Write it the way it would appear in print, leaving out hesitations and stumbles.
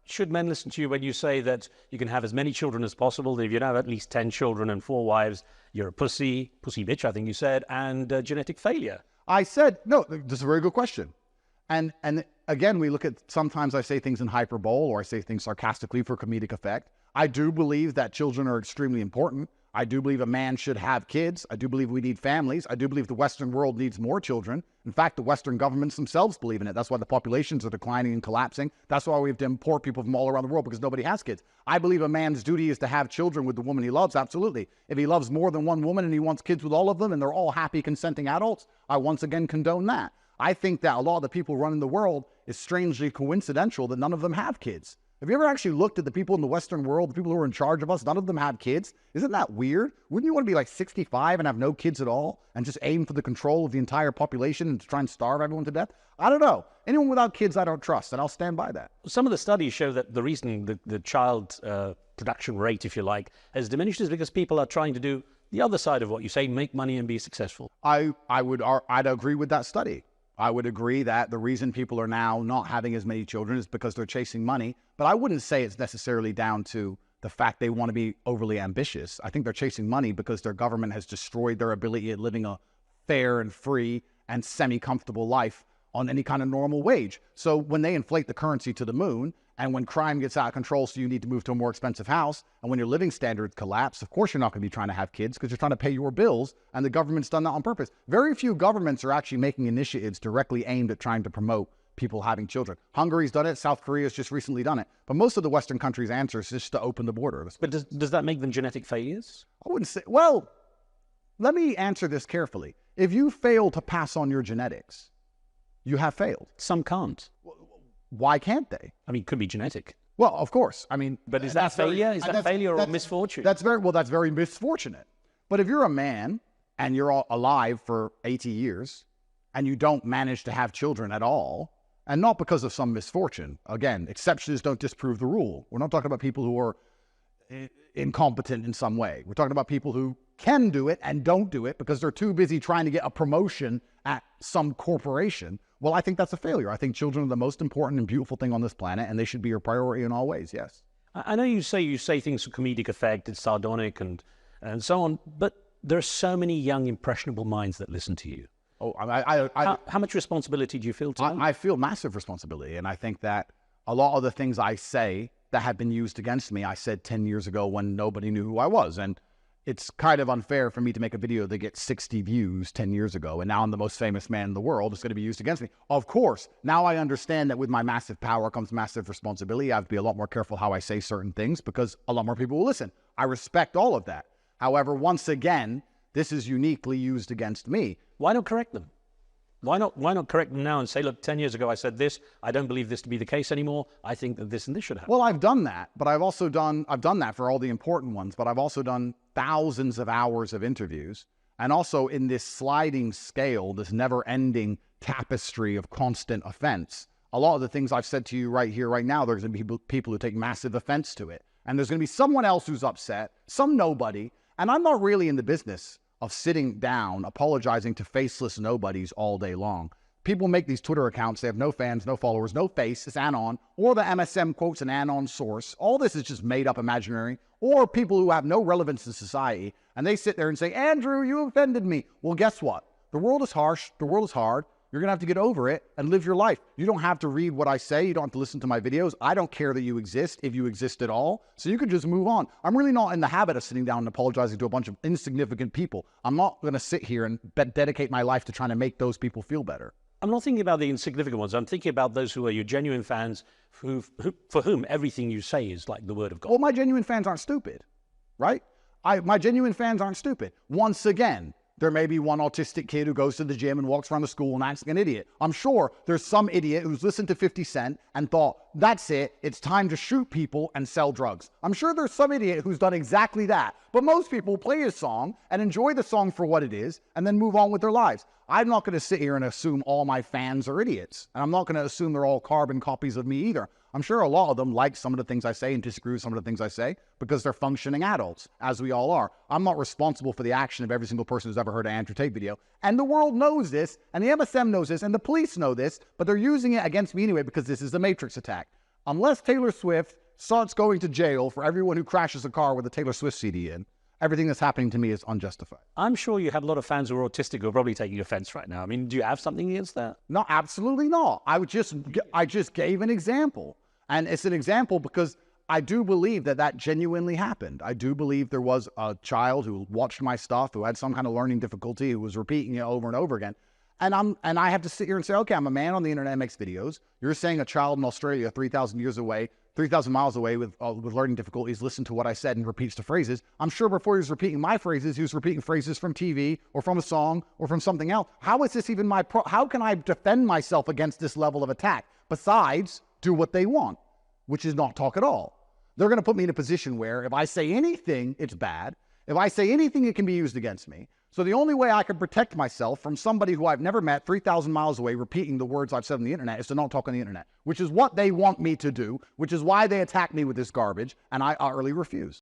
should men listen to you when you say that you can have as many children as possible? If you have at least 10 children and 4 wives, you're a pussy bitch, I think you said, and genetic failure. I said, no, this is a very good question. And again, we look at, sometimes I say things in hyperbole or I say things sarcastically for comedic effect. I do believe that children are extremely important. I do believe a man should have kids. I do believe we need families. I do believe the Western world needs more children. In fact, the Western governments themselves believe in it. That's why the populations are declining and collapsing. That's why we have to import people from all around the world, because nobody has kids. I believe a man's duty is to have children with the woman he loves, absolutely. If he loves more than one woman and he wants kids with all of them and they're all happy, consenting adults, I once again condone that. I think that a lot of the people running the world is strangely coincidental that none of them have kids. Have you ever actually looked at the people in the Western world, the people who are in charge of us? None of them have kids. Isn't that weird? Wouldn't you want to be like 65 and have no kids at all and just aim for the control of the entire population and to try and starve everyone to death? I don't know. Anyone without kids, I don't trust, and I'll stand by that. Some of the studies show that the reason the child production rate, if you like, has diminished is because people are trying to do the other side of what you say, make money and be successful. I'd agree with that study. I would agree that the reason people are now not having as many children is because they're chasing money. But I wouldn't say it's necessarily down to the fact they want to be overly ambitious. I think they're chasing money because their government has destroyed their ability at living a fair and free and semi-comfortable life on any kind of normal wage. So when they inflate the currency to the moon, and when crime gets out of control, so you need to move to a more expensive house, and when your living standards collapse, of course you're not going to be trying to have kids because you're trying to pay your bills, and the government's done that on purpose. Very few governments are actually making initiatives directly aimed at trying to promote people having children. Hungary's done it. South Korea's just recently done it. But most of the Western countries' answer is just to open the border. But does that make them genetic failures? I wouldn't say. Well, let me answer this carefully. If you fail to pass on your genetics, you have failed. Some can't. Why can't they? I mean, it could be genetic. Well, of course. I mean, but is that failure? Is that failure or misfortune? That's very misfortunate. But if you're a man and you're alive for 80 years and you don't manage to have children at all, and not because of some misfortune, again, exceptions don't disprove the rule. We're not talking about people who are incompetent in some way. We're talking about people who can do it and don't do it because they're too busy trying to get a promotion at some corporation. Well, I think that's a failure. I think children are the most important and beautiful thing on this planet, and they should be your priority in all ways, yes. I know you say things for comedic effect, it's sardonic and so on, but there are so many young, impressionable minds that listen to you. Oh, how much responsibility do you feel to them? I feel massive responsibility, and I think that a lot of the things I say that have been used against me, I said 10 years ago when nobody knew who I was, and it's kind of unfair for me to make a video that gets 60 views 10 years ago, and now I'm the most famous man in the world. It's going to be used against me. Of course, now I understand that with my massive power comes massive responsibility. I have to be a lot more careful how I say certain things because a lot more people will listen. I respect all of that. However, once again, this is uniquely used against me. Why not correct them? Why not correct them now and say, look, 10 years ago I said this, I don't believe this to be the case anymore, I think that this and this should happen. Well, I've done that, but I've done that for all the important ones, but I've also done thousands of hours of interviews, and also in this sliding scale, this never-ending tapestry of constant offense. A lot of the things I've said to you right here, right now, there's going to be people who take massive offense to it, and there's going to be someone else who's upset, some nobody, and I'm not really in the business of sitting down, apologizing to faceless nobodies all day long. People make these Twitter accounts. They have no fans, no followers, no face. It's anon. Or the MSM quotes an anon source. All this is just made up imaginary. Or people who have no relevance in society. And they sit there and say, Andrew, you offended me. Well, guess what? The world is harsh. The world is hard. You're going to have to get over it and live your life. You don't have to read what I say. You don't have to listen to my videos. I don't care that you exist, if you exist at all. So you can just move on. I'm really not in the habit of sitting down and apologizing to a bunch of insignificant people. I'm not going to sit here and dedicate my life to trying to make those people feel better. I'm not thinking about the insignificant ones. I'm thinking about those who are your genuine fans, for whom everything you say is like the word of God. Well, my genuine fans aren't stupid, right? My genuine fans aren't stupid. Once again, there may be one autistic kid who goes to the gym and walks around the school and acts like an idiot. I'm sure there's some idiot who's listened to 50 Cent and thought, that's it, it's time to shoot people and sell drugs. I'm sure there's some idiot who's done exactly that. But most people play his song and enjoy the song for what it is and then move on with their lives. I'm not going to sit here and assume all my fans are idiots. And I'm not going to assume they're all carbon copies of me either. I'm sure a lot of them like some of the things I say and disagree with some of the things I say because they're functioning adults, as we all are. I'm not responsible for the action of every single person who's ever heard an Andrew Tate video. And the world knows this, and the MSM knows this, and the police know this, but they're using it against me anyway because this is a Matrix attack. Unless Taylor Swift starts going to jail for everyone who crashes a car with a Taylor Swift CD in, everything that's happening to me is unjustified. I'm sure you have a lot of fans who are autistic who are probably taking offense right now. I mean, do you have something against that? No, absolutely not. I just gave an example. And it's an example because I do believe that genuinely happened. I do believe there was a child who watched my stuff, who had some kind of learning difficulty, who was repeating it over and over again. And I have to sit here and say, okay, I'm a man on the internet that makes videos. You're saying a child in Australia 3,000 years away, 3,000 miles away with learning difficulties, listen to what I said and repeats the phrases. I'm sure before he was repeating my phrases, he was repeating phrases from TV or from a song or from something else. How is this even how can I defend myself against this level of attack? Besides, do what they want, which is not talk at all. They're going to put me in a position where if I say anything, it's bad. If I say anything, it can be used against me. So the only way I can protect myself from somebody who I've never met 3,000 miles away repeating the words I've said on the internet is to not talk on the internet, which is what they want me to do, which is why they attack me with this garbage, and I utterly refuse.